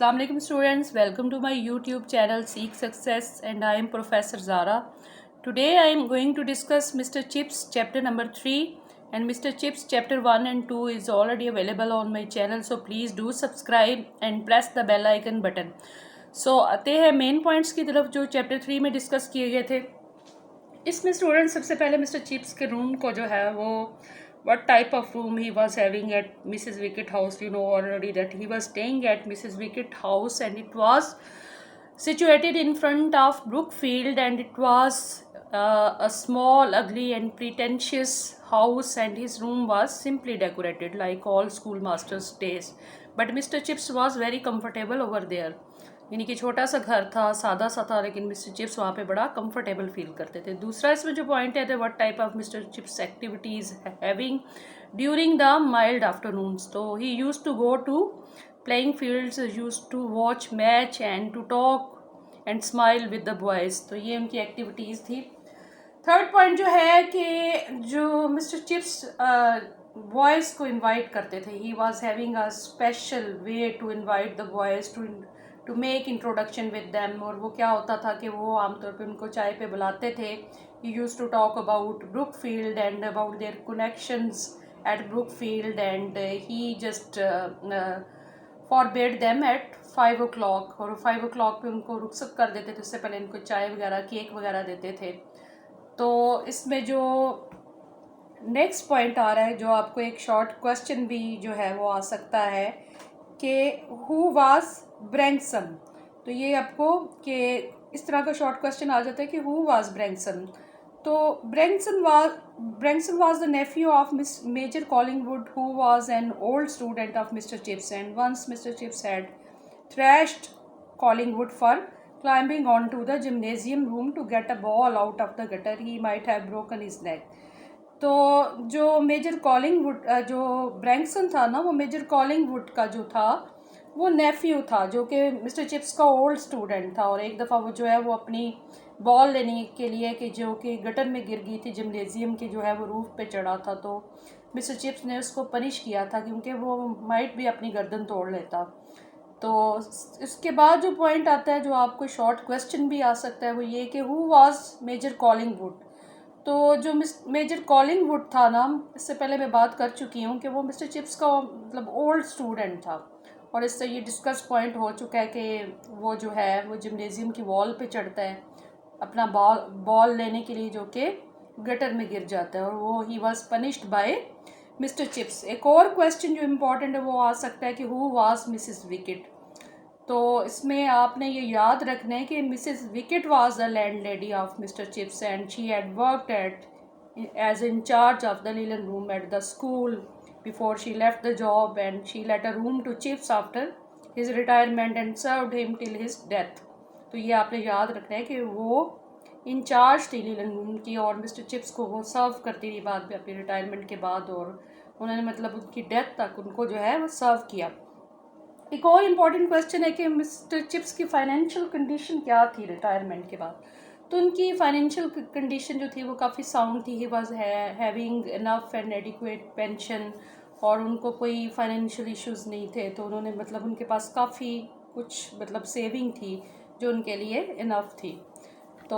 Assalamu alaikum students, welcome to my YouTube channel Seek Success and I am Professor Zara. Today I am going to discuss Mr. Chips chapter number 3 and Mr. Chips chapter 1 and 2 is already available on my channel, so please do subscribe and press the bell icon button. So आते हैं main points की तरफ जो chapter 3 में discuss किए गए थे। इसमें स्टूडेंट सबसे पहले मिस्टर चिप्स के रूम को जो है वो what type of room he was having at Mrs. Wickett house. You know already that he was staying at Mrs. Wickett house and it was situated in front of Brookfield and it was a small, ugly and pretentious house and his room was simply decorated like all schoolmasters' days. But Mr. Chips was very comfortable over there. यानी कि छोटा सा घर था, सादा सा था, लेकिन मिस्टर चिप्स वहाँ पे बड़ा कंफर्टेबल फील करते थे। दूसरा इसमें जो पॉइंट है what type of mister Chips activities having during the mild afternoons. तो he use to go to playing fields, use to watch match and to talk and smile with the boys. तो ये उनकी activities थी। Third point जो है कि जो Mister Chips boys को इनवाइट करते थे, he was having a special way to invite the boys to make introduction with them. और वो क्या होता था कि वो आमतौर पे उनको चाय पे बुलाते थे। He use to talk about Brookfield and about their connections at Brookfield and he just forbade them at 5 o'clock और 5 o'clock पे उनको रुखसत कर देते थे। उससे पहले उनको चाय वगैरह केक वगैरह देते थे। तो इसमें जो नेक्स्ट पॉइंट आ रहा है, जो आपको एक शॉर्ट क्वेश्चन भी जो है वो आ सकता है कि हु वाज ब्रैंक्सन। तो ये आपको कि इस तरह का शॉर्ट क्वेश्चन आ जाता है कि हु वाज ब्रैंक्सन। तो Branxton was the nephew of Miss Major Collingwood who was an old student of mister Chips and once Mister Chips had thrashed Collingwood for climbing onto the gymnasium room to get a ball out of the gutter. He might have broken his neck. तो जो major Collingwood जो ब्रैंक्सन था ना, वो major Collingwood का जो था वो नेफ्यू था, जो कि मिस्टर चिप्स का ओल्ड स्टूडेंट था। और एक दफ़ा वो जो है वो अपनी बॉल लेने के लिए कि जो कि गटर में गिर गई थी, जिमनेजियम के जो है वो रूफ पे चढ़ा था, तो मिस्टर चिप्स ने उसको पनिश किया था क्योंकि वो माइट भी अपनी गर्दन तोड़ लेता। तो इसके बाद जो पॉइंट आता है, जो आपको शॉर्ट क्वेश्चन भी आ सकता है, वो ये कि हु वाज मेजर कॉलिंगवुड। तो जो मेजर कॉलिंगवुड था ना, इससे पहले मैं बात कर चुकी हूँ कि वो मिस्टर चिप्स का मतलब ओल्ड स्टूडेंट था और इससे ये डिस्कस पॉइंट हो चुका है कि वो जो है वो जिमनेजियम की वॉल पे चढ़ता है अपना बॉल लेने के लिए, जो कि गटर में गिर जाता है और वो he was punished bye mister chips. एक और क्वेश्चन जो इम्पोर्टेंट है वो आ सकता है कि हु वाज मिसिस विकेट। तो इसमें आपने ये याद रखना है कि Mrs Wickett was the landlady of mister Chips and she had worked at as in charge of the linen room at the school before she left the job and she let a room to Chips after his retirement and served him till his death. तो ये आपने याद रखना है कि वो in charge थी linen room की और मिस्टर चिप्स को वो सर्व करती रही बाद में अपनी रिटायरमेंट के बाद, और उन्होंने मतलब उनकी डेथ तक उनको जो है वो सर्व किया। एक और इम्पॉर्टेंट क्वेश्चन है कि मिस्टर चिप्स की फाइनेंशियल कंडीशन क्या थी रिटायरमेंट के बाद। तो उनकी फाइनेंशियल कंडीशन जो थी वो काफ़ी साउंड थी। ही was having enough and adequate pension और उनको कोई फाइनेंशियल इश्यूज नहीं थे। तो उन्होंने मतलब उनके पास काफ़ी कुछ मतलब सेविंग थी जो उनके लिए इनफ थी। तो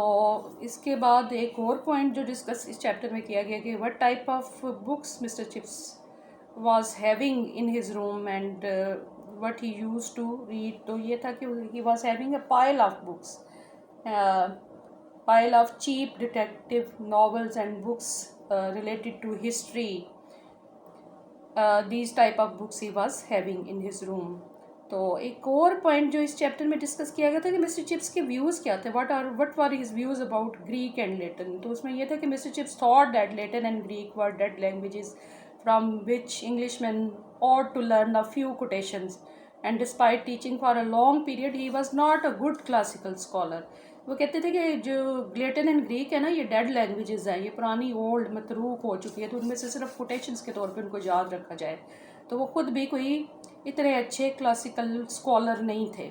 इसके बाद एक और पॉइंट जो डिस्कस इस चैप्टर में किया गया कि what type of books mister chips was having in his room and what he used to read। तो ये था कि he was having a pile of books, uh, pile of cheap detective novels and books related to history। these type of books he was having in his room। तो एक और point जो इस chapter में डिस्कस किया गया था कि मिस्टर चिप्स के व्यूज़ क्या थे, what were his views about Greek and Latin. तो उसमें यह था कि mister chips thought that Latin and Greek were dead languages from which Englishmen ought to learn a few quotations, and despite teaching for a long period he was not a good classical scholar। वो कहते थे कि जो Latin and Greek है ना, ये dead languages हैं, ये पुरानी ओल्ड मतरूक हो चुकी है, तो उनमें से सिर्फ कोटेशंस के तौर पे उनको याद रखा जाए। तो वो खुद भी कोई इतने अच्छे क्लासिकल स्कॉलर नहीं थे।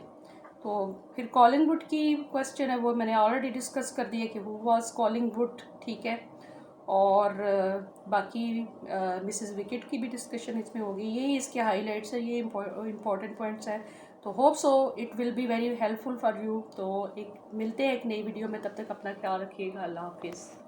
तो फिर कॉलिंगवुड की क्वेश्चन है वो मैंने ऑलरेडी डिस्कस कर दिया कि हु वाज कॉलिंगवुड, ठीक है। और बाकी मिसेस विकेट की भी डिस्कशन इसमें होगी। यही इसके हाईलाइट्स है, ये इम्पॉर्टेंट पॉइंट्स हैं। तो hope so it will be very helpful for you. तो एक मिलते हैं एक नई वीडियो में, तब तक अपना ख्याल रखिएगा। अल्लाह हाफिज़।